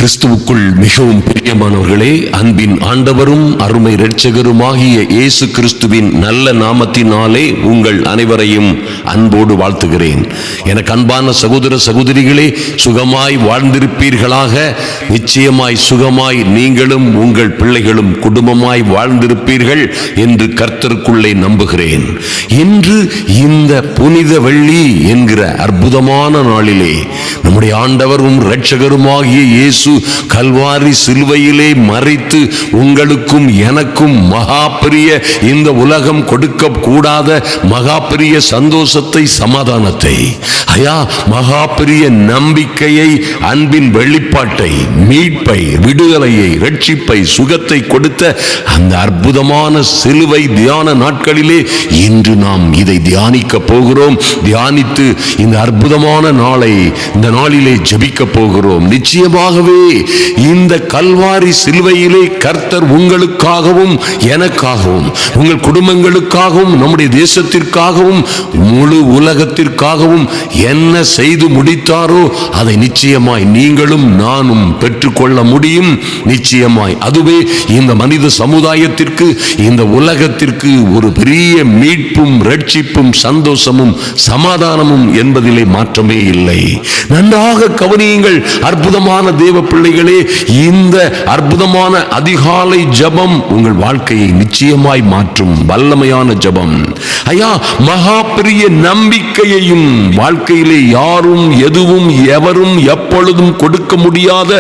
கிறிஸ்துவுக்குள் மிகவும் பிரியமானவர்களே, அன்பின் ஆண்டவரும் அருமை இரட்சகருமாகிய இயேசு கிறிஸ்துவின் நல்ல நாமத்தினாலே உங்கள் அனைவரையும் அன்போடு வாழ்த்துகிறேன். எனக்கு அன்பான சகோதர சகோதரிகளே, சுகமாய் வாழ்ந்திருப்பீர்களாக. நிச்சயமாய் சுகமாய் நீங்களும் உங்கள் பிள்ளைகளும் குடும்பமாய் வாழ்ந்திருப்பீர்கள் என்று கர்த்தருக்குள்ளே நம்புகிறேன். இன்று இந்த புனித வெள்ளி என்கிற அற்புதமான நாளிலே நம்முடைய ஆண்டவரும் இரட்சகருமாகிய இயேசு கல்வாரி சிலுவையிலே மரித்து உங்களுக்கும் எனக்கும் மகா பெரிய இந்த உலகம் கொடுக்க கூடாத மகா பெரிய சந்தோஷத்தை, சமாதானத்தை, மகா பெரிய நம்பிக்கையை, அன்பின் வெளிப்பாட்டை, மீட்பை, விடுதலையை, ரட்சிப்பை, சுகத்தை கொடுத்த அந்த அற்புதமான சிலுவை தியான நாட்களிலே இன்று நாம் இதை தியானிக்க போகிறோம். தியானித்து இந்த அற்புதமான நாளை இந்த நாளிலே ஜெபிக்க போகிறோம். நிச்சயமாகவே இந்த கல்வாரி சிலுவையிலே கர்த்தர் உங்களுக்காகவும் எனக்காகவும் உங்கள் குடும்பங்களுக்காகவும் நம்முடைய தேசத்திற்காகவும் முழு உலகத்திற்காகவும் என்ன செய்து முடித்தாரோ அதை நிச்சயமாய் நீங்களும் நானும் பெற்றுக்கொள்ள முடியும். நிச்சயமாய் அதுவே இந்த மனித சமுதாயத்திற்கு, இந்த உலகத்திற்கு ஒரு பெரிய மீட்பும் ரட்சிப்பும் சந்தோஷமும் சமாதானமும் என்பதிலே மாற்றமே இல்லை. நன்றாக கவனியுங்கள் அற்புதமான தேவ பிள்ளைகளே. இந்த அற்புதமான அதிகாலை ஜெபம் உங்கள் வாழ்க்கையை நிச்சயமாய் மாற்றும் வல்லமையான ஜெபம். மகா பெரிய நம்பிக்கையையும், வாழ்க்கையிலே யாரும் எதுவும் எவரும் எப்பொழுதும் கொடுக்க முடியாத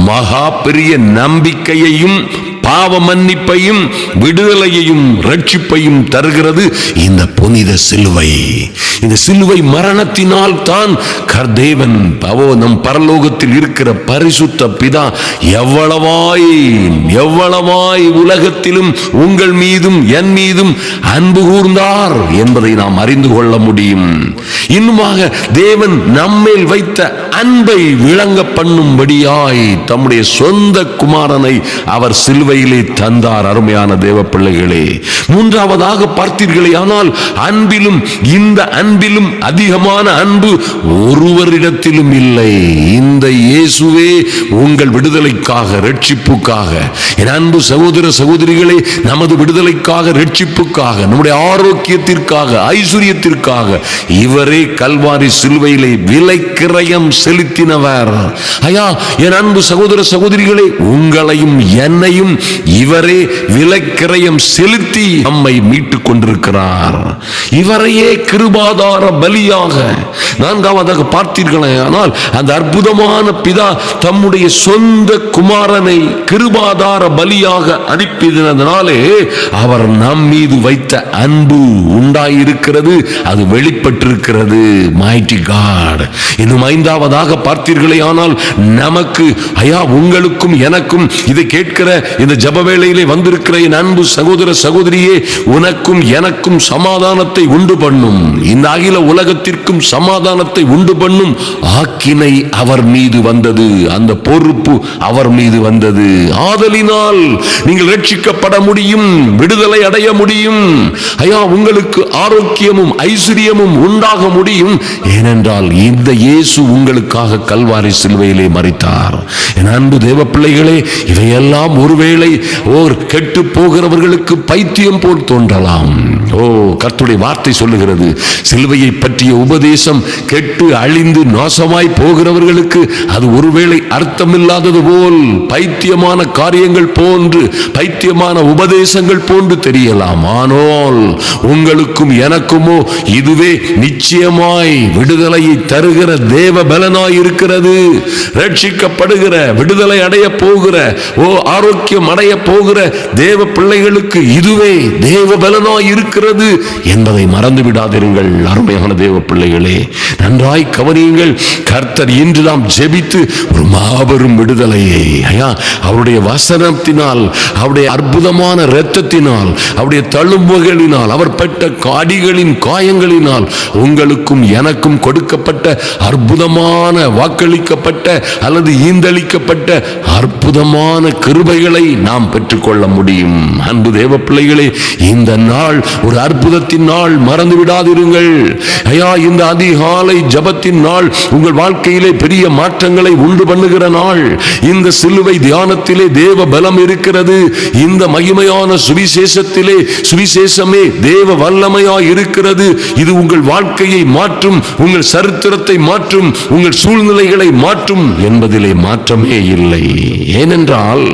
மகா பெரிய நம்பிக்கையையும், பாவ மன்னிப்பையும், விடுதலையையும், ரட்சிப்பையும் தருகிறது இந்த புனித சிலுவை. இந்த சிலுவை மரணத்தினால் தான் தேவன் நம் பரலோகத்தில் இருக்கிற பரிசுத்த பிதா எவ்வளவாய் உலகத்திலும் உங்கள் மீதும் என் மீதும் அன்பு கூர்ந்தார் என்பதை நாம் அறிந்து கொள்ள முடியும். இன்னுமாக தேவன் நம்மேல் வைத்த அன்பை விளங்க பண்ணும்படியாய் தம்முடைய சொந்த குமாரனை அவர் சிலுவையிலே தந்தார். அருமையான தேவ பிள்ளைகளே, மூன்றாவதாக பார்த்தீர்களே ஆனால் அன்பிலும், இந்த அன்பிலும் அதிகமான அன்பு ஒருவரிடத்திலும் இல்லை. இந்த இயேசுவே உங்கள் விடுதலைக்காக, ரட்சிப்புக்காக, என் அன்பு சகோதர சகோதரிகளே, நமது விடுதலைக்காக, ரட்சிப்புக்காக, நம்முடைய ஆரோக்கியத்திற்காக, ஐஸ்வர்யத்திற்காக இவரே கல்வாரி சிலுவையிலே விலை கிரயம் செலுத்தினவர். என் அன்பு சகோதர சகோதரிகளே, உங்களையும் என்னையும் இவரே விலை கிரயம் செலுத்தி நம்மை மீட்டுக் கொண்டிருக்கிறார். இவரையே கிருபாதார பலியாக, நான்காவதாக பார்த்தீர்களே ஆனால் அந்த அற்புதமான பிதா தம்முடைய சொந்த குமாரனை கிருபாதார பலியாக அனுப்பியதனாலே அவர் நம் மீது வைத்த அன்பு உண்டாயிருக்கிறது, அது வெளிப்பட்டிருக்கிறது. Mighty God. இன்னும் ஐந்தாவதாக பார்த்தீர்களே ஆனால் நமக்கு, உங்களுக்கும் எனக்கும் இதை கேட்கிற இந்த ஜப வேளையிலே வந்திருக்கிற என் அன்பு சகோதர சகோதரியே, உனக்கும் எனக்கும் சமாதானத்தை உண்டு பண்ணும், இந்த அகில உலகத்திற்கும் சமாதானத்தை உண்டு பண்ணும் ஆக்கினை அவர் மீது வந்தது. அந்த பொறுப்பு அவர் மீது வந்தது. ஆதலினால் நீங்கள் ரட்சிக்கப்பட முடியும், விடுதலை அடைய முடியும். உங்களுக்கு ஆரோக்கியமும் ஐஸ்வர்யமும் உண்டாக முடியும். ஏனென்றால் இந்த இயேசு உங்களுக்காக கல்வாரி சிலுவையிலே மரித்தார். என் அன்பு தேவ பிள்ளைகளே, இவையெல்லாம் ஒருவேளை கெட்டு போகிறவர்களுக்கு பைத்தியம் போல் தோன்றலாம். கர்த்தருடைய வார்த்தை சொல்லுகிறது, சிலுவையை பற்றிய உபதேசம் கெட்டு அழிந்து நாசமாய் போகிறவர்களுக்கு அது ஒருவேளை அர்த்தமில்லாதது போல், பைத்தியமான காரியங்கள் போன்று, பைத்தியமான உபதேசங்கள் போன்று தெரியலாம். ஆனால் உங்களுக்கும் எனக்குமோ இதுவே நிச்சயமாய் விடுதலையை தருகிற தேவ பலனாய் இருக்கிறது. ரட்சிக்கப்படுகிற, விடுதலை அடைய போகிற, ஆரோக்கியம் அடைய போகிற தேவ பிள்ளைகளுக்கு இதுவே தேவ பலனாய் இருக்கிறது என்பதை மறந்து விடாதீர்கள். அருமையான தேவ பிள்ளைகளே, நன்றாய் கவனியுங்கள். கர்த்தர் இன்று நாம் ஜெபித்து ஒரு மாபெரும் விடுதலையை, அவருடைய வசனத்தினால், அவருடைய அற்புதமான இரத்தத்தினால், அவருடைய தழும்புகளினால், அவர் பட்ட அடிகளின் காயங்களினால் உங்களுக்கும் எனக்கும் கொடுக்கப்பட்ட அற்புதமான, வாக்களிக்கப்பட்ட அல்லது ஈந்தளிக்கப்பட்ட அற்புதமான கிருபைகளை நாம் பெற்றுக்கொள்ள முடியும். அன்பு தேவ பிள்ளைகளே, இந்த நாள் ஒரு அற்புதத்தின் நாள், மறந்து விடாதிருங்கள். ஐயா, இந்த அதிகாலை ஜபத்தின் நாள் உங்கள் வாழ்க்கையிலே பெரிய மாற்றங்களை உண்டு பண்ணுகிற நாள். இந்த சிலுவை தியானத்திலே தேவ பலம் இருக்கிறது. இந்த மகிமையான சுவிசேஷத்திலே சுவிசேஷமே தேவ வல்லமையாய் இருக்கிறது. இது உங்கள் வாழ்க்கையை மாற்றும், உங்கள் சரித்திரத்தை மாற்றும், உங்கள் சூழ்நிலைகளை மாற்றும் என்பதிலே மாற்றமே இல்லை. ஏனென்றால்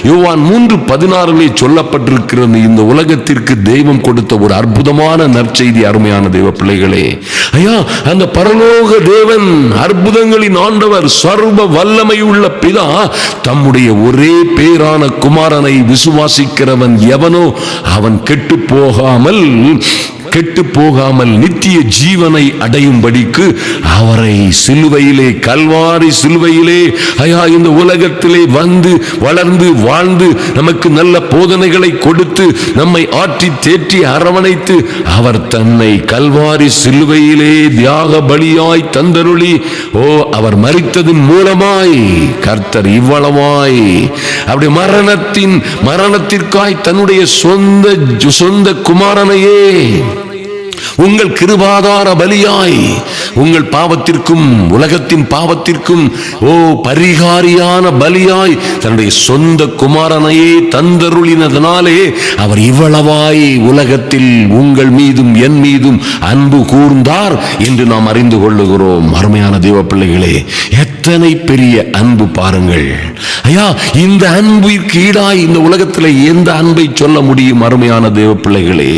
யோவான் 3:16 சொல்லப்பட்டிருக்கிறது, இந்த உலகத்திற்கு தெய்வம் கொடுத்த ஒரு அற்புதமான நற்செய்தி. அருமையான தேவ பிள்ளைகளே, ஐயா, அந்த பரலோக தேவன், அற்புதங்களின் ஆண்டவர், சர்வ வல்லமை உள்ள பிதா தம்முடைய ஒரே பேரான குமாரனை விசுவாசிக்கிறவன் எவனோ அவன் கெட்டு போகாமல் நித்திய ஜீவனை அடையும்படிக்கு அவரை சிலுவையிலே, கல்வாரி சிலுவையிலே, ஐயா, இந்த உலகத்திலே வந்து வளர்ந்து வாழ்ந்து நமக்கு நல்ல போதனைகளை கொடுத்து நம்மை ஆற்றி தேற்றி அரவணைத்து அவர் தன்னை கல்வாரி சிலுவையிலே தியாக பலியாய் தந்தருளி, அவர் மரித்ததன் மூலமாய் கர்த்தர் இவ்வளவாய் அப்படி மரணத்திற்காய் தன்னுடைய சொந்த குமாரனையே உங்கள் கிருபாதார பலியாய், உங்கள் பாவத்திற்கும் உலகத்தின் பாவத்திற்கும் பரிகாரியான பலியாய் தன்னுடைய சொந்த குமாரனையே தந்தருளினதனாலே அவர் இவ்வளவாய் உலகத்தில் உங்கள் மீதும் என் மீதும் அன்பு கூர்ந்தார் என்று நாம் அறிந்து கொள்ளுகிறோம். அருமையான தேவ பிள்ளைகளே, எத்தனை பெரிய அன்பு பாருங்கள். ஐயா, இந்த அன்பிற்கு ஈடாய் இந்த உலகத்தில் எந்த அன்பை சொல்ல முடியும்? அருமையான தேவ பிள்ளைகளே,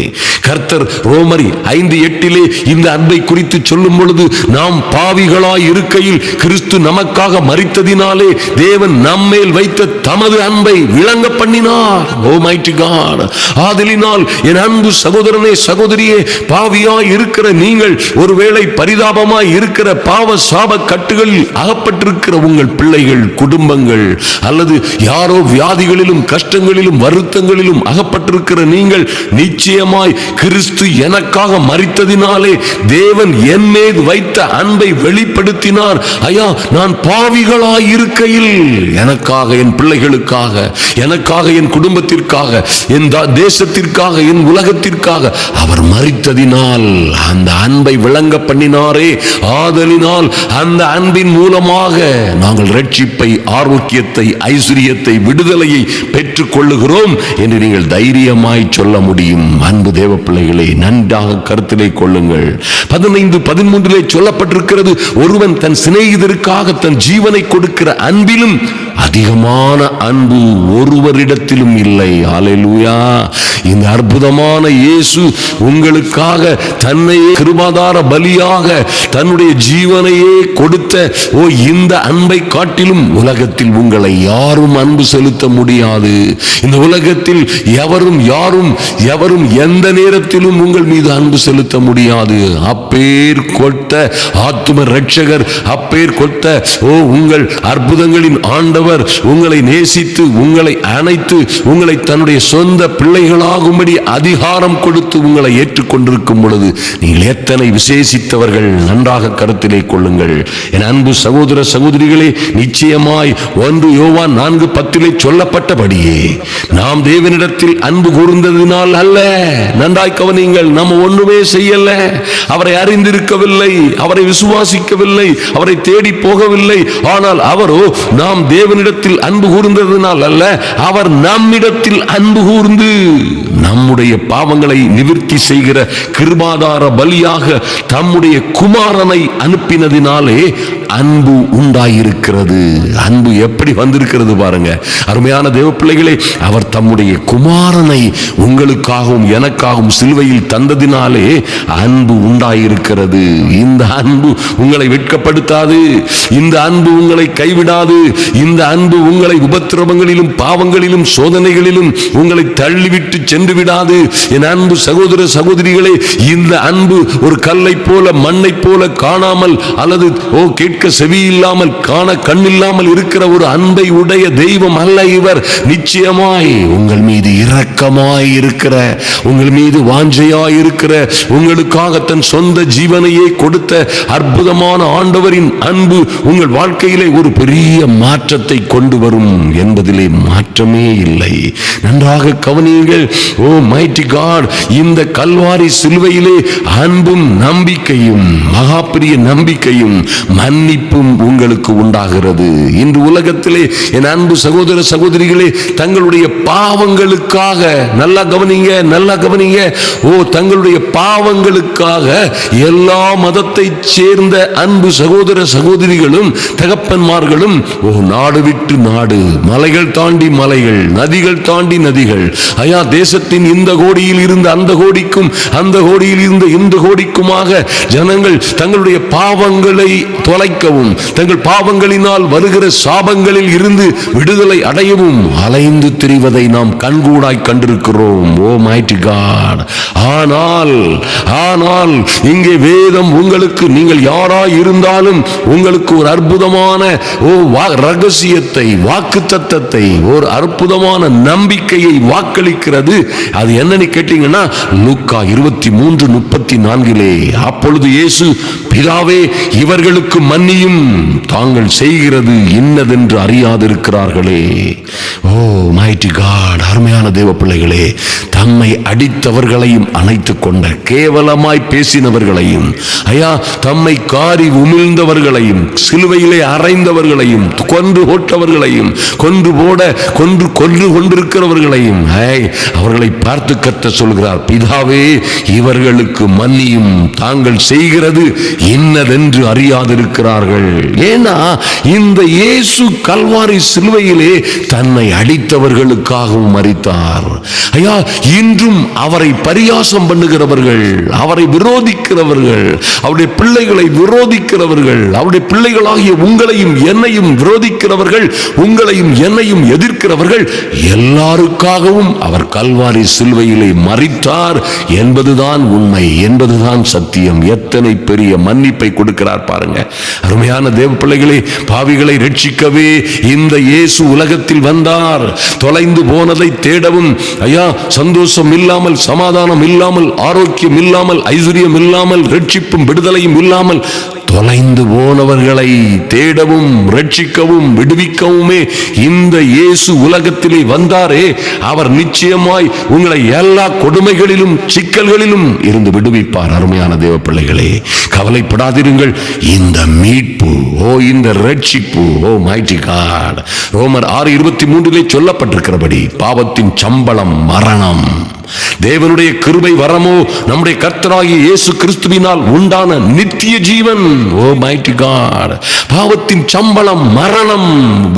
கர்த்தர் ரோமர் 5:8 இந்த அன்பை குறித்து சொல்லும் பொழுது, நாம் பாவிகளாய் இருக்கையில் கிறிஸ்து நமக்காக மரித்ததினாலே தேவன் நம்மேல் வைத்த தமது அன்பை விளங்க பண்ணினார். Oh mighty God! ஆதலினால் என் அன்பு சகோதரனே, சகோதரியே, பாவியாய் இருக்கிற நீங்கள், ஒருவேளை பரிதாபமாய் இருக்கிற பாவ சாப கட்டுகளில் அகப்பட்டிருக்கிற உங்கள் பிள்ளைகள், குடும்பங்கள், அல்லது யாரோ வியாதிகளிலும் கஷ்டங்களிலும் வருத்தங்களிலும் அகப்பட்டிருக்கிற நீங்கள், நிச்சயமாய் கிறிஸ்து எனக்காக மரித்ததினாலே தேவன் என் மீது வைத்த அன்பை வெளிப்படுத்தினார். ஐயா, நான் பாவிகளாய் இருக்கையில் எனக்காக, என் பிள்ளைகளுக்காக, எனக்காக, என் குடும்பத்திற்காக, என் தேசத்திற்காக, என் உலகத்திற்காக அவர் மரித்ததினால் அந்த அன்பை விளங்க பண்ணினாரே. ஆதலினால் அந்த அன்பின் மூலமாக நாங்கள் ரட்சிப்பை, ஆரோக்கியத்தை, ஐஸ்வரியத்தை, விடுதலையை பெற்றுக் கொள்ளுகிறோம் என்று நீங்கள் தைரியமாய் சொல்ல முடியும். அன்பு தேவ பிள்ளைகளை நன்றாக கருத்திலே கொள்ளுங்கள். 15:13 சொல்லப்பட்டிருக்கிறது, ஒருவன் தன் சிநேகிதருக்காக தன் ஜீவனை கொடுக்கிற அன்பிலும் அதிகமான அன்பு ஒருவரிடத்திலும் இல்லை. அல்லேலூயா! இந்த அற்புதமான இயேசு உங்களுக்காக தன்னையே கிருபாதார பலியாக தன்னுடைய ஜீவனையே கொடுத்த இந்த அன்பை காட்டிலும் உலகத்தில் உங்களை யாரும் அன்பு செலுத்த முடியாது. இந்த உலகத்தில் எவரும் எந்த நேரத்திலும் உங்கள் மீது அன்பு செலுத்த முடியாது. அப்பேர் கொட்ட ஆத்தும ரட்சகர், அப்பேர் கொட்ட உங்கள் அற்புதங்களின் ஆண்டவர் உங்களை நேசித்து, உங்களை அணைத்து, உங்களை தன்னுடைய சொந்த பிள்ளைகளாகும்படி அதிகாரம் கொடுத்து உங்களை ஏற்றுக்கொண்டிருக்கும் பொழுது நீங்கள் எத்தனை விசேஷித்தவர்கள் நன்றாக கருத்திலே கொள்ளுங்கள். என் அன்பு சகோதர சகோதரிகளே, நிச்சயமாய் 1 யோவான் 4:10 சொல்லப்பட்டபடியே நாம் தேவனிடத்தில் அன்பு கூர்ந்ததினால் அல்ல. நன்றாய் கவனியுங்கள், நம்ம ஒன்றுமே செய்யல, அவரை அறிந்திருக்கவில்லை, அவரை விசுவாசிக்கவில்லை, அவரை தேடி போகவில்லை. ஆனால் அவரோ நாம் தேவனிடத்தில் அன்பு கூர்ந்ததினால் அல்ல, அவர் நம்மிடத்தில் அன்பு கூர்ந்து நம்முடைய பாவங்களை நிவர்த்தி செய்கிற கிருபாதார பலியாக தம்முடைய குமாரனை அனுப்பினதினாலே அன்பு உண்டாயிருக்கிறது. அன்பு எப்படி வந்திருக்கிறது பாருங்க. அருமையான தேவ பிள்ளைகளே, அவர் தம்முடைய குமாரனை உங்களுக்காகவும் எனக்காகவும் சிலுவையில் தந்ததினாலே அன்பு உண்டாயிருக்கிறது. இந்த அன்பு உங்களை வெட்கப்படுத்தாது, இந்த அன்பு உங்களை கைவிடாது, இந்த அன்பு உங்களை உபத்திரவங்களிலும் பாவங்களிலும் சோதனைகளிலும் உங்களை தள்ளிவிட்டு சென்று விடாது. என் அன்பு சகோதர சகோதரிகளே, இந்த அன்பு ஒரு கல்லை போல, மண்ணை போல காணாமல் அல்லது கேட்க கேட்க செவி இல்லாமல் காண கண் இல்லாமல் இருக்கிற ஒரு அன்பை உடைய தெய்வம் அல்ல இவர். நிச்சயமாய் உங்கள் மீது இரக்கமாய் இருக்கிற, உங்கள் மீது வாஞ்சையாய் இருக்கிற, உங்களுக்காக தன் சொந்த ஜீவனையே கொடுத்த அற்புதமான ஆண்டவரின் அன்பு உங்கள் வாழ்க்கையிலே ஒரு பெரிய மாற்றத்தை கொண்டு வரும் என்பதிலே மாற்றமே இல்லை. நன்றாக கவனியுங்கள். ஓ மைட்டி காட், இந்த கல்வாரி சிலுவையிலே அன்பும் நம்பிக்கையும், மகா பெரிய நம்பிக்கையும் மன்னிப்பும் உங்களுக்கு உண்டாகிறது. இன்று உலகத்திலே என் அன்பு சகோதர சகோதரிகளே, தங்களுடைய பாவங்களுக்காக, நல்லா கவனிங்க, நல்லா கவனிங்க, ஓ தங்களுடைய பாவங்களுக்காக எல்லா மதத்தை சேர்ந்த அன்பு சகோதர சகோதரிகளும் தகப்பன்மார்களும் ஓ நாடு விட்டு நாடு, மலைகள் தாண்டி மலைகள், நதிகள் தாண்டி நதிகள், ஐயா தேசத்தின் இந்த கோடியில் இருந்து அந்த கோடிக்கும், அந்த கோடியில் இருந்து இந்த கோடிக்குமாக ஜனங்கள் தங்களுடைய பாவங்களை தொலைக்கவும், தங்கள் பாவங்களினால் வருகிற சாபங்களில் இருந்து விடுதலை அடையவும் அலைந்து திரிவதை நாம் கண்கூடாய் கண்டிருக்கிறோம். Oh mighty God. ஆனால் இங்கே வேதம் உங்களுக்கு, நீங்கள் யாராய் இருந்தாலும் உங்களுக்கு ஒரு அற்புதமான ரகசியத்தை, வாக்குத்தத்தத்தை, ஒரு அற்புதமான நம்பிக்கையை வாக்களிக்கிறது. அது என்னன்னு கேட்டீங்கன்னா லூக்கா 23:34, அப்பொழுது இயேசு, பிதாவே இவர்களுக்கு மன்னியும், தாங்கள் செய்கிறது இன்னதென்று அறியாதிருக்கிறார்களே. ஓ மைட்டி காட். அருமையான தேவ பிள்ளைகளே, தம்மை அடித்தவர்களையும் அணைத்துக் கொண்ட, கேவலமாய் பேசினவர்களையும், ஐயா தம்மை காரி உமிழ்ந்தவர்களையும், சிலுவையிலே அறைந்தவர்களையும், கொன்று போட்டவர்களையும், கொன்று கொண்டிருக்கிறவர்களையும் அவர்களை பார்த்து கர்த்தர் சொல்கிறார், பிதாவே இவர்களுக்கு மன்னியும், தாங்கள் செய்கிறது இன்னதென்று அறியாதிருக்கிறார்கள். ஏன்னா இந்த இயேசு கல்வாரி சிலுவையிலே தன்னை அடித்தவர்களுக்காகவும் மரித்தார். ஐயா இன்றும் அவரை பரியாசம் பண்ணுகிறவர்கள், அவரை விரோதிக்கிறவர்கள், அவருடைய பிள்ளைகளை விரோதிக்கிறவர்கள், அவருடைய பிள்ளைகளாகிய உங்களையும் என்னையும் விரோதிக்கிறவர்கள், உங்களையும் என்னையும் எதிர்க்கிறவர்கள் எல்லாருக்காகவும் அவர் கல்வாரி சிலுவையிலே மரித்தார் என்பதுதான் உண்மை, என்பதுதான் சத்தியம். எத்தனை பெரிய மன்னிப்பை கொடுக்கிறார் பாருங்க. அருமையான தேவ பிள்ளைகளே, பாவிகளை ரட்சிக்கவே இந்த இயேசு உலகத்தில் வந்தார். தொலைந்து போனதை தேடவும், ஐயா சந்தோஷம் இல்லாமல், சமாதானம் இல்லாமல், ஆரோக்கியம் இல்லாமல், ஐஸ்வர்யம் இல்லாமல், ரட்சிப்பும் விடுதலையும் இல்லாமல் தொலைந்து போனவர்களை தேடவும், ரட்சிக்கவும், விடுவிக்கவுமே இந்த இயேசு உலகத்திலே வந்தாரே, அவர் நிச்சயமாய் உங்களை எல்லா கொடுமைகளிலும் சிக்கல்களிலும் இருந்து விடுவிப்பார். அருமையான தேவ பிள்ளைகளே, கவலைப்படாதிருங்கள். இந்த மீட்பு, இந்த ரட்சிப்பு, மைட்டி காட், ரோமர் 6:23 சொல்லப்பட்டிருக்கிறபடி பாவத்தின் சம்பளம் மரணம், தேவனுடைய கிருபை வரமோ நம்முடைய கர்த்தராகிய இயேசு கிறிஸ்துவினால் உண்டான நித்திய ஜீவன். ஓ மைட்டி காட். பாவத்தின் சம்பளம் மரணம்,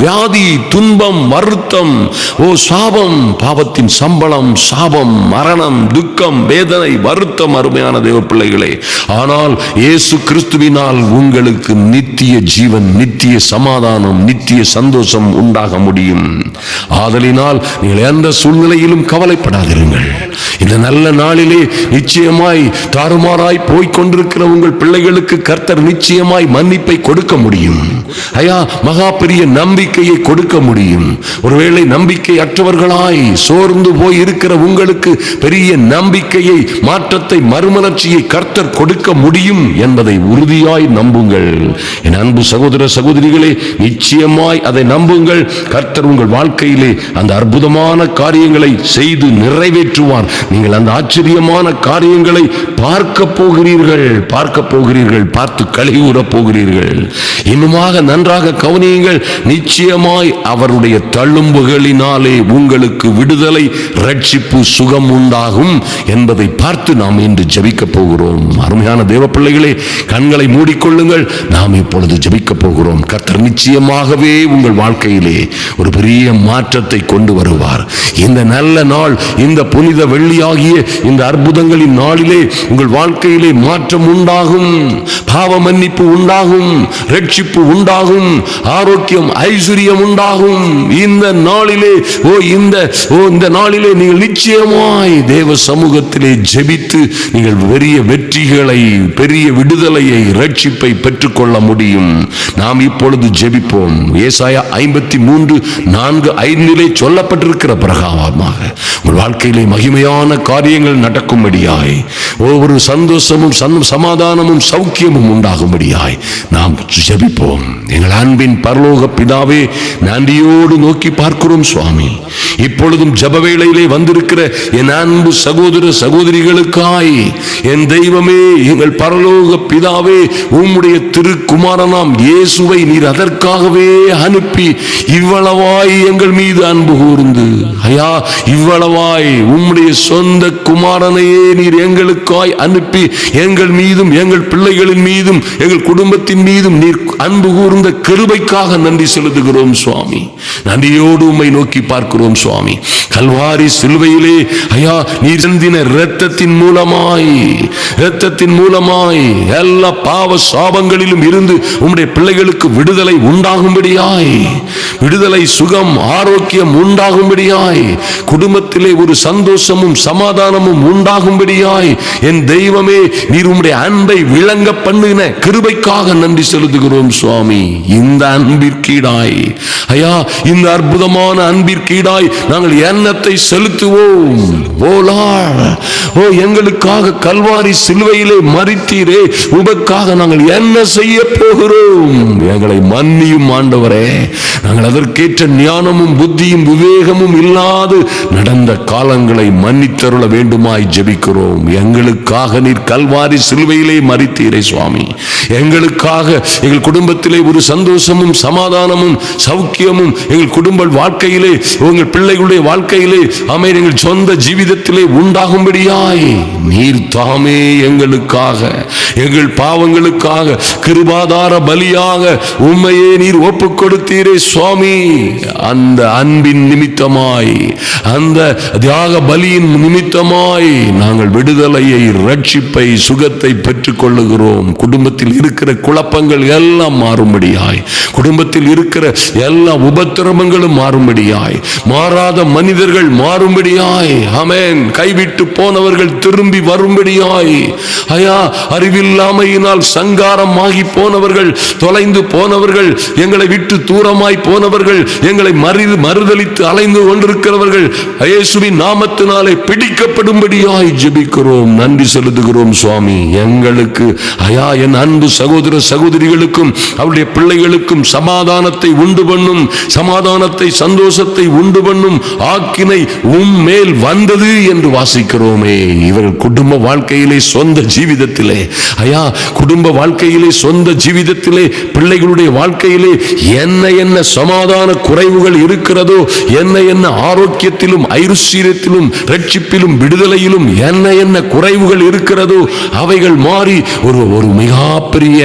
வியாதி, துன்பம், வருத்தம், சாபம். பாவத்தின் சம்பளம் சாபம், மரணம், துக்கம், வேதனை, வருத்தம். அருமையான தேவ பிள்ளைகளே, ஆனால் இயேசு கிறிஸ்துவினால் உங்களுக்கு நித்திய ஜீவன், நித்திய சமாதானம், நித்திய சந்தோஷம் உண்டாக முடியும். ஆதலினால் நீங்கள் எந்த சூழ்நிலையிலும் கவலைப்படாதிருங்கள். இந்த நல்ல நாளிலே நிச்சயமாய் தாறுமாறாய் போய்கொண்டிருக்கிற உங்கள் பிள்ளைகளுக்கு கர்த்தர் நிச்சயமாய் மன்னிப்பை கொடுக்க முடியும். ஐயா மகா பெரிய நம்பிக்கையை கொடுக்க முடியும். ஒருவேளை நம்பிக்கை அற்றவர்களாய் சோர்ந்து போய் இருக்கிற உங்களுக்கு பெரிய நம்பிக்கையை, மாற்றத்தை, மறுமலர்ச்சியை கர்த்தர் கொடுக்க முடியும் என்பதை உறுதியாய் நம்புங்கள். என் அன்பு சகோதர சகோதரிகளே, நிச்சயமாய் அதை நம்புங்கள். கர்த்தர் உங்கள் வாழ்க்கையிலே அந்த அற்புதமான காரியங்களை செய்து நிறைவேற்றுவார். நீங்கள் அந்த ஆச்சரியமான காரியங்களை பார்க்க போகிறீர்கள், பார்த்து கலிகூற போகிறீர்கள். இன்னுமாக நன்றாக கவனியுங்கள். நிச்சயமாய் அவருடைய தள்ளும்புகளினாலே உங்களுக்கு விடுதலை, ரட்சிப்பு, சுகம் உண்டாகும் என்பதை பார்த்து நாம் இன்று ஜெபிக்க போகிறோம். அருமையான தேவ பிள்ளைகளே, கண்களை மூடிக்கொள்ளுங்கள். நாம் இப்பொழுது ஜெபிக்க போகிறோம். கர்த்தர் நிச்சயமாகவே உங்கள் வாழ்க்கையிலே ஒரு பெரிய மாற்றம் மாற்றத்தை கொண்டு வருவார். இந்த நல்ல நாள், இந்த புனித வெள்ளியாகிய இந்த அற்புதங்களின் நாளிலே உங்கள் வாழ்க்கையிலே மாற்றம் உண்டாகும், பாவ மன்னிப்பு உண்டாகும், ரட்சிப்பு உண்டாகும், ஆரோக்கியம் ஐஸ்வர்யம் உண்டாகும். இந்த நாளிலே இந்த நாளிலே நீங்கள் நிச்சயமாய் தேவ சமூகத்திலே ஜெபித்து நீங்கள் பெரிய வெற்றிகளை, பெரிய விடுதலையை, ரட்சிப்பை பெற்றுக்கொள்ள முடியும். நாம் இப்பொழுது ஜெபிப்போம். ஏசாயா 53:4-5 சொல்லப்பட்டிருக்கிற பிரகாரமாக உங்கள் வாழ்க்கையிலே மகிமையான காரியங்கள் நடக்கும்படியாய், ஒவ்வொரு சந்தோஷமும் சமாதானமும் சௌக்கியமும் உண்டாகும்படியாய் நாம் ஜெபிப்போம். எங்கள் அன்பின் பரலோக பிதாவே, நன்றியோடு நோக்கி பார்க்கிறோம் சுவாமி. இப்பொழுதும் ஜெப வேளையிலே வந்திருக்கிற என் அன்பு சகோதர சகோதரிகளுக்காய் என் தெய்வமே, எங்கள் பரலோக பிதாவே, உம்முடைய திருக்குமாரனாம் இயேசுவை நீர் அதற்காகவே அனுப்பி இவ்வளவாய் எங்கள் மீது அன்பு கூர்ந்து, ஐயா, இவ்வளவாய் உம்முடைய சொந்த குமாரனையே நீர் எங்களுக்காய் அனுப்பி எங்கள் மீதும், எங்கள் பிள்ளைகளின் மீதும், எங்கள் குடும்பத்தின் மீதும் நீர் அன்பு கூர்ந்த கிருபைக்காக நன்றி செலுத்துகிறோம் சுவாமி. நன்றியோடு உம்மை நோக்கி பார்க்கிறோம் சுவாமி. கல்வாரி சிலுவையிலே ஐயா நீர் சிந்தின இரத்தத்தின் மூலமாய் எல்லா பாவ சாபங்களிலும் இருந்து உம்முடைய பிள்ளைகளுக்கு விடுதலை உண்டாகும்படியாய், விடுதலை, சுகம், ஆரோக்கியம் உண்டாகும்படியாய், குடும்பத்திலே ஒரு சந்தோஷமும் சமாதானமும் உண்டாகும்படியாய் என் தெய்வமே, நீர் உம்முடைய அன்பை விளங்க பண்ணின கிருபைக்காக நன்றி செலுத்துகிறோம் சுவாமி. இந்த அன்பிற்கீடாய் ஐயா, இந்த அற்புதமான அன்பிற்கீடாய் நாங்கள் எண்ணத்தை செலுத்துவோம். ஓ எங்களுக்காக கல்வாரி சிலுவையிலே மரித்தீரே, உமக்காக நாங்கள் என்ன செய்ய போகிறோம்? எங்களை மன்னியும் ஆண்டவரே. நாங்கள் அதற்கேற்ற ஞானமும் புத்தியும் விவேகமும் இல்லாது நடந்த காலங்களை மன்னித்தருள வேண்டுமாய் ஜெபிக்கிறோம். எங்களுக்காக நீர் கல்வாரி சிலுவையிலே மரித்தீரே சுவாமி. எங்களுக்காக எங்கள் குடும்பத்திலே ஒரு சந்தோஷமும் சமாதானமும் சௌக்கியமும் எங்கள் குடும்ப வாழ்க்கையிலே, உங்கள் பிள்ளைகளுடைய வாழ்க்கையிலே, ஆமென், எங்கள் சொந்த ஜீவிதத்திலே உண்டாகும்படியாய் நீர் தாமே எங்களுக்காக, எங்கள் பாவங்களுக்காக கிருபாதார பலியாக உம்மையே நீர் ஒப்புக் கொடுத்தீரே சுவாமி. அந்த அன்பின் நிமித்தமாய், அந்த தியாக பலியின் நிமித்தமாய் நாங்கள் விடுதலையை, ரட்சிப்பை, சுகத்தை பெற்றுக் கொள்ளுகிறோம். குடும்பத்தில் இருக்கிற குழப்பங்கள் எல்லாம் மாறும்படியாய், குடும்பத்தில் இருக்கிற எல்லா உபத்திரவங்களும் மாறும்படியாய், மாறாத மனிதர்கள் மாறும்படியாய், ஆமென், கைவிட்டு போனவர்கள் திரும்பி வரும்படியாய், ஐயா, அறிவில்லாமையினால் சங்காரம் ஆகி போனவர்கள், தொலைந்து போனவர்கள், எங்களை விட்டு தூரமாய் போனவர்கள், எங்களை மறுதலித்து அலைந்து கொண்டிருக்கிறவர்கள் இயேசுவின் நாமத்தினாலே பிடிக்கப்படும்படியாய் ஜெபிக்கிறோம். நன்றி செலுத்துகிறோம் சுவாமி. எங்களுக்கு ஐயா, என் அன்பு சகோதர சகோதரிகளுக்கும் அவருடைய பிள்ளைகளுக்கும் சமாதானத்தை உண்டு பண்ணும், சமாதானத்தை, சந்தோஷத்தை உண்டு பண்ணும் ஆக்கினை மேல் வந்தது என்று வாசிக்கிறோமே. இவர்கள் குடும்ப வாழ்க்கையிலே, சொந்த ஜீவிதத்திலே, ஐயா, குடும்ப வாழ்க்கையிலே, சொந்த ஜீவிதத்திலே, பிள்ளைகளுடைய வாழ்க்கையிலே என்ன சமாதான குறைவுகள் இருக்கிறதோ, என்ன ஆரோக்கியத்திலும் ஐஸ்வர்யத்திலும் ரட்சிப்பிலும் விடுதலையிலும் என்ன குறைவுகள் இருக்கிறதோ அவைகள் மாறி ஒரு மிகப்பெரிய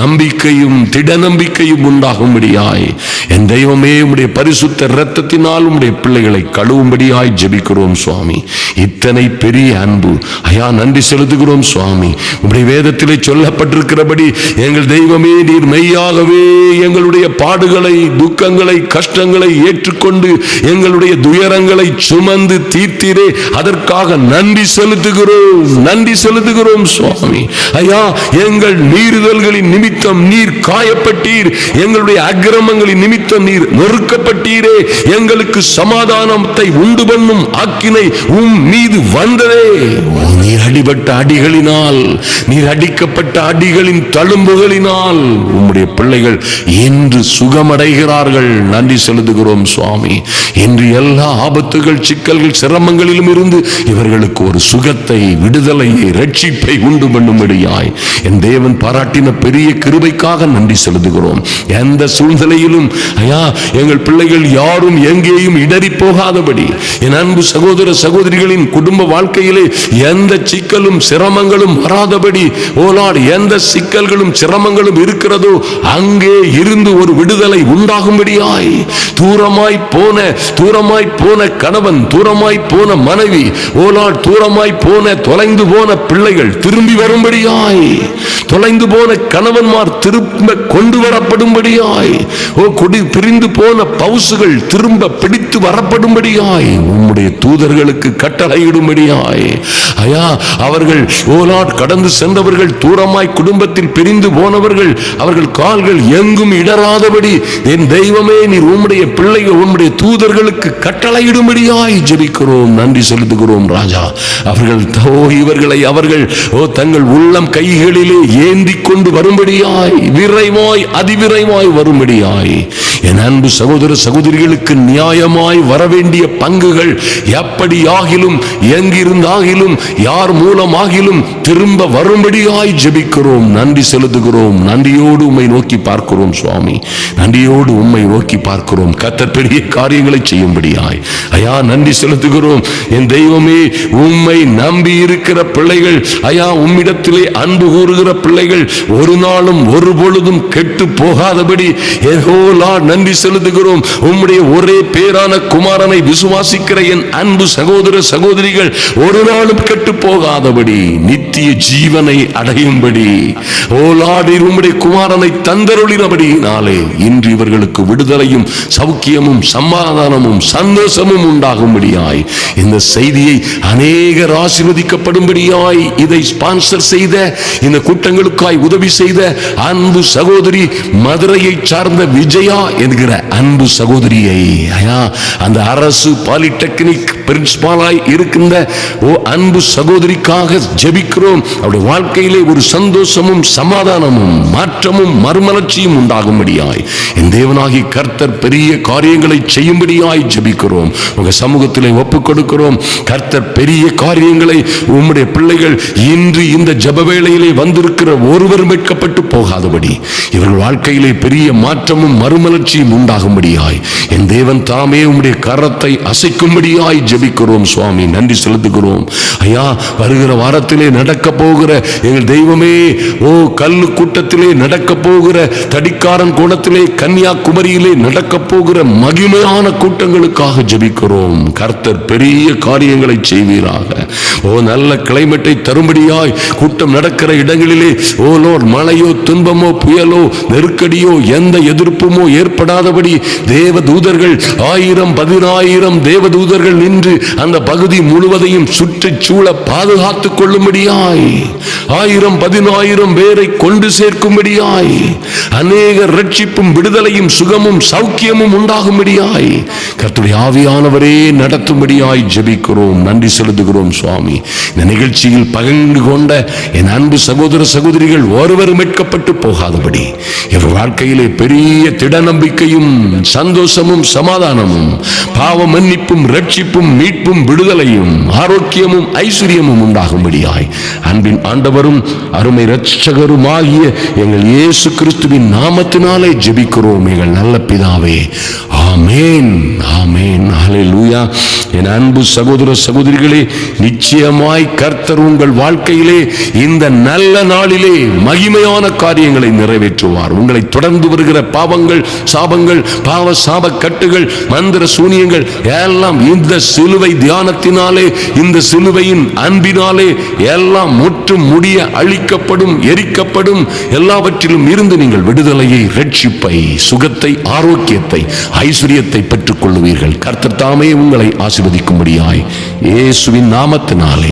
நம்பிக்கையும் திட நம்பிக்கையும் உண்டாகும்படியாய் என் தெய்வமே, உம்முடைய பரிசுத்த இரத்தத்தினால் உம்முடைய பிள்ளைகளை கழுவும்படியாய் ஜெபிக்கிறோம் சுவாமி. இத்தனை பெரிய அன்பு ஐயா, நன்றி செலுத்துகிறோம் சுவாமி. உம்முடைய வேதத்திலே சொல்லப்பட்டிருக்கிறபடி எங்கள் தெய்வமே, நீர் மெய்யாகவே எங்களுடைய பாடுகளை, துக்கங்களை, கஷ்டங்களை ஏற்றுக்கொண்டு எங்களுடைய துயரங்களை சுமந்து தீர்த்தீரே, அதற்காக நன்றி செலுத்துகிறோம் சுவாமி. ஐயா, எங்கள் மீறுதல்களின் நிமித்தம் நீர் காயப்பட்டீர், எங்களுடைய அக்கிரமங்களின் நிமித்தம் நீர் நொறுக்கப்பட்டீரே, எங்களுக்கு சமாதானத்தை உண்டு பண்ணும் ஆக்கினை மீது வந்ததே. நீர் அடிபட்ட அடிகளினால், நீர் அடிக்கப்பட்ட அடிகளின் தழும்புகளினால் உம்முடைய பிள்ளைகள் இன்று சுகமடைகிறார்கள். நன்றி செலுத்துகிறோம் சுவாமி. இன்று எல்லா ஆபத்துகள், சிக்கல்கள், சிரமங்களிலும் இருந்து இவர்களுக்கு ஒரு சுகத்தை, விடுதலையை, ரட்சிப்பை உண்டு பண்ணும்படியாய் என் தேவன் பாராட்டின பெரிய கிருபைக்காக நன்றி செலுத்துகிறோம். எந்த சூழ்நிலையிலும் ஐயா, எங்கள் பிள்ளைகள் யாரும் எங்கேயும் இடறி போகாதபடி இல்லாதபடி, என் அன்பு சகோதர சகோதரிகளின் குடும்ப வாழ்க்கையிலே எந்த சிக்கலும் சிரமங்களும் வராதபடி, ஓ லார்ட், எந்த சிக்கல்களும் சிரமங்களும் இருக்கிறதோ அங்கே இருந்து ஒரு விடுதலை உண்டாகும்படியாய், தூரமாய் போன கணவன், தூரமாய் போன மனைவி, ஓ லார்ட், தூரமாய் போன தொலைந்து போன பிள்ளைகள் திரும்பி வரும்படியாய், தொலைந்து போன கணவன்மார் திரும்ப கொண்டு வரப்படும்படியாய், ஓ பிரிந்து போன பவுசுகள் திரும்ப பிடித்து வரப்படும்படியாய் உம்முடைய தூதர்களுக்கு கட்டளையிடும்படியாய், ஐயா, அவர்கள், ஓ லார்ட், கடந்து சென்றவர்கள், தூரமாய் குடும்பத்தில் பிரிந்து போனவர்கள், அவர்கள் கால்கள் எங்கும் இடராதபடி என் தெய்வமே நீர் உம்முடைய பிள்ளைகள் உம்முடைய தூதர்களுக்கு கட்டளையிடும்படியாய் ஜெபிக்கிறோம். நன்றி செலுத்துகிறோம் ராஜா. அவர்கள் இவர்களை அவர்கள் தங்கள் உள்ளம் கைகளிலே ஏந்தி கொண்டு வரும்படியாய், விரைவாய் அதிவிரைவாய் வரும்படியாய், என் அன்பு சகோதர சகோதரிகளுக்கு நியாயமாய் வரவேண்டிய பங்குகள் எப்படியாகிலும் எங்கிருந்தாகிலும் யார் மூலமாகிலும் திரும்ப வரும்படியாய் ஜெபிக்கிறோம். நன்றி செலுத்துகிறோம். நன்றியோடு உம்மை நோக்கி பார்க்கிறோம் சுவாமி. நன்றியோடு உம்மை நோக்கி பார்க்கிறோம். கர்த்தர் பெரிய காரியங்களை செய்யும்படியாய் ஐயா நன்றி செலுத்துகிறோம். என் தெய்வமே, உம்மை நம்பி இருக்கிற பிள்ளைகள், ஐயா, உம்மிடத்திலே அன்பு கூறுகிற பிள்ளைகள் ஒரு நாளும் ஒரு பொழுதும் கெட்டு போகாதபடி நன்றி செலுத்துகிறோம். உம்முடைய ஒரே பேரான குமாரனை விசுவாசிக்கிற என் அன்பு சகோதர சகோதரிகள் ஒரு நாளும் கெட்டு போகாதபடி நித்திய ஜீவனை அடையும்படி, ஓ லார்ட், உம்முடைய குமாரனை தந்தருளினபடியினாலே இன்று இவர்களுக்கு விடுதலையும் சௌக்கியமும் சமாதானமும் சந்தோஷமும் உண்டாகும்படியாய், இந்த செய்தியை அநேகர் ஆசீர்வதிக்கப்படும்படியாய் இதை ஸ்பான்சர் செய்த, இந்த கூட்டங்களுக்காய் உதவி செய்த அன்பு சகோதரி, மதுரையை சார்ந்த விஜயா என்கிற அன்பு சகோதரியை, அந்த அரசு பாலிடெக்னிக் பிரின்சிபாலாய் இருக்கின்ற ஓ அன்பு சகோதரிக்காக ஜெபிக்கிறோம். அவருடைய வாழ்க்கையிலே ஒரு சந்தோஷமும் சமாதானமும் மாற்றமும் மறுமலர்ச்சியும் உண்டாகும்படியாய் என் தேவனாகி கர்த்தர் பெரிய காரியங்களை செய்யும்படியாய் ஜெபிக்கிறோம். உங்க சமூகத்திலே ஒப்புக் கொடுக்கிறோம். கர்த்தர் பெரிய காரியங்களை உம்முடைய பிள்ளைகள் இன்று இந்த ஜெப வேளையிலே வந்திருக்கிற ஒருவர் மீட்கப்பட்டு போகாதபடி இவர்கள் வாழ்க்கையிலே பெரிய மாற்றமும் மறுமலர்ச்சியும் உண்டாகும்படியாய் என் தேவன் தாமே உம்முடைய கரத்தை அசைக்கும்படியாய் ஜெபிக்கிறோம் சுவாமி. நன்றி செலுத்துகிறோம் ஐயா. வருகிற வாரத்திலே நடக்க போகிற எங்கள் தெய்வமே, ஓ கல்லு கூட்டத்திலே நடக்க போகிற, தடிக்காரன் கூடத்திலே, கன்னியாகுமரியிலே நடக்க போகிற மகிமையான கூட்டங்களுக்காக ஜெபிக்கிறோம். கர்த்தர் பெரிய காரியங்களை செய்வீராக. ஓ நல்ல கிளைமேட்டை தரும்படியாய் கூட்டம் நடக்கிற இடங்களிலே, ஓ லோர்ட், மழையோ துன்பமோ புயலோ நெருக்கடியோ எந்த எதிர்ப்புமோ ஏற்படாதபடி தேவ தூதர்கள் 1000-10,000 தேவ தூதர்கள் நின்று அந்த பகுதி முழுவதையும் சுற்றி சூழ பாதுகாத்துக் கொள்ளும்படியாய், 1000-10,000 பேரை கொண்டு சேர்க்கும்படியாய், அநேக ரட்சிப்பும் விடுதலையும் சுகமும் சௌக்கியமும் உண்டாகும்படியாய் கர்த்தருடைய ஆவியானவரே நடத்தும்படியாய் ஜெபிக்கிறோம். நன்றி செலுத்துகிறோம் சுவாமி. இந்த நிகழ்ச்சியில் பகிர்ந்து கொண்ட என் அன்பு சகோதர சகோதரிகள் ஒருவர் மீட்கப்பட்டு போகாதபடி இவர் வாழ்க்கையிலே பெரிய திட நம்பிக்கையும் சந்தோஷமும் சமாதானமும் பாவ மன்னிப்பும் ரட்சிப்பும் மீட்பும் விடுதலையும் ஆரோக்கியமும் ஐஸ்வர்யமும் உண்டாகும்படியாய் அன்பின் ஆண்டவரும் அருமை இரட்சகருமாகிய எங்கள் இயேசு கிறிஸ்துவின் நாமத்தினாலே ஜெபிக்கிறோம் எங்கள் நல்ல பிதாவே. ஆமென், ஆமென், ஹல்லேலூயா. என் அன்பு சகோதர சகோதரிகளே, நிச்சயமாய் கர்த்தர் உங்கள் வாழ்க்கையிலே இந்த நல்ல நாளிலே மகிமையான காரியங்களை நிறைவேற்றுவார். உங்களை தொடர்ந்து வருகிற பாவங்கள், சாபங்கள், பாவ சாப கட்டுகள், மந்திர சூனியங்கள் எல்லாம் இந்த சிலுவை தியானத்தினாலே, இந்த சிலுவையின் அன்பினாலே எல்லாம் முற்றும் முடிய அழிக்கப்படும், எரிக்கப்படும். எல்லாவற்றிலும் இருந்து நீங்கள் விடுதலையை, ரட்சிப்பை, சுகத்தை, ஆரோக்கியத்தை, ஐஸ்வர்யத்தை பெற்றுக் கொள்ளுவீர்கள். கர்த்தர் தாமே உங்களை ஆசீர்வதிக்கும்படியாய் இயேசுவின் நாமத்தினாலே